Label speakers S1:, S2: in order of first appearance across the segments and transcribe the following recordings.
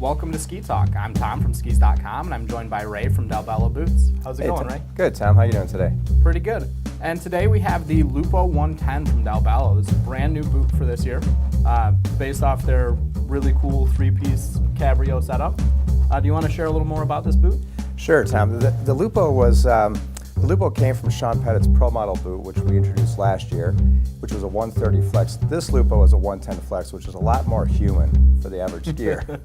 S1: Welcome to Ski Talk. I'm Tom from SkisDOTcom, and I'm joined by Ray from Dalbello Boots. How's it going, Ray?
S2: Good, Tom. How you doing today?
S1: Pretty good. And today we have the Lupo 110 from Dalbello. This is a brand new boot for this year, based off their really cool three-piece Cabrio setup. Do you want to share a little more about this boot?
S2: Sure, Tom. The Lupo was the Lupo came from Sean Pettit's Pro Model boot, which we introduced last year, which was a 130 flex. This Lupo is a 110 flex, which is a lot more human for the average skier.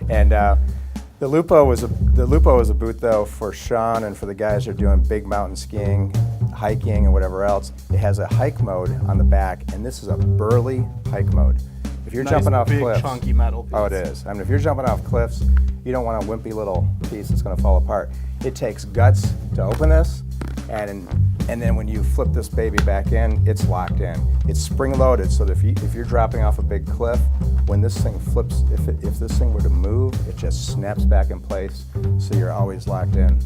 S2: And the Lupo was a boot though for Sean and for the guys that are doing big mountain skiing, hiking, and whatever else. It has a hike mode on the back, and this is a burly hike mode. If you're jumping off
S1: big,
S2: cliffs,
S1: chunky metal piece.
S2: Oh, it is. I mean, if you're jumping off cliffs, you don't want a wimpy little piece that's going to fall apart. It takes guts to open this, and then when you flip this baby back in, it's locked in. It's spring-loaded, so that if you're dropping off a big cliff, when this thing flips, if this thing were to move, it just snaps back in place, so you're always locked in.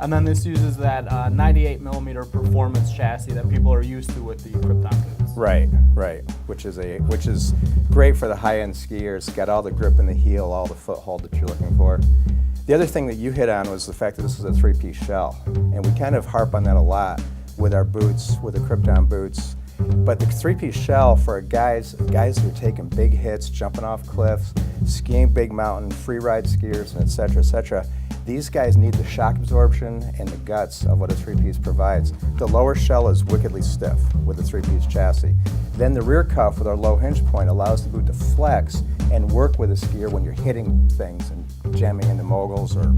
S1: And then this uses that 98mm performance chassis that people are used to with the Krypton boots.
S2: Right, which is great for the high-end skiers. Got all the grip in the heel, all the foothold that you're looking for. The other thing that you hit on was the fact that this is a three-piece shell, and we kind of harp on that a lot with our boots, with the Krypton boots. But the three-piece shell for guys who are taking big hits, jumping off cliffs, skiing big mountain, free ride skiers, and etc. These guys need the shock absorption and the guts of what a three-piece provides. The lower shell is wickedly stiff with a three-piece chassis. Then the rear cuff with our low hinge point allows the boot to flex and work with a skier when you're hitting things and jamming into moguls or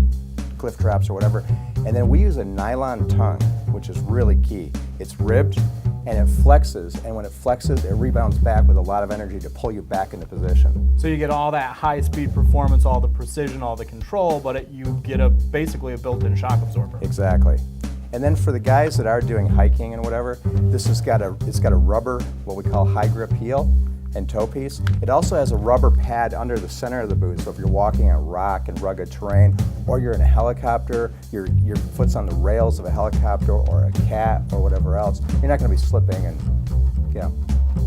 S2: cliff drops or whatever. And then we use a nylon tongue, which is really key. It's ribbed and it flexes, and when it flexes, it rebounds back with a lot of energy to pull you back into position.
S1: So you get all that high-speed performance, all the precision, all the control, but you get basically a built-in shock absorber.
S2: Exactly. And then for the guys that are doing hiking and whatever, it's got a rubber, what we call high grip heel and toe piece. It also has a rubber pad under the center of the boot, so if you're walking on rock and rugged terrain, or you're in a helicopter, your foot's on the rails of a helicopter or a cat or whatever else, you're not going to be slipping and, you know.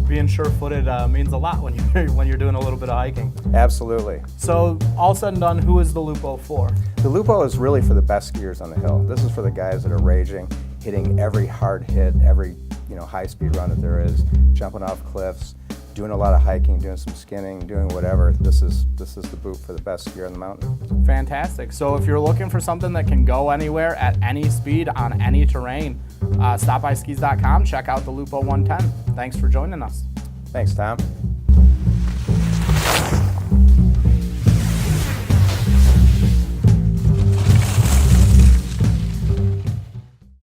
S1: Being sure-footed means a lot when you're doing a little bit of hiking.
S2: Absolutely.
S1: So all said and done, who is the Lupo for?
S2: The Lupo is really for the best skiers on the hill. This is for the guys that are raging, hitting every hard hit, every high-speed run that there is, jumping off cliffs, doing a lot of hiking, doing some skinning, doing whatever. This is the boot for the best skier on the mountain.
S1: Fantastic. So if you're looking for something that can go anywhere at any speed on any terrain, stop by SkisDOTcom, check out the Lupo 110. Thanks for joining us.
S2: Thanks, Tom.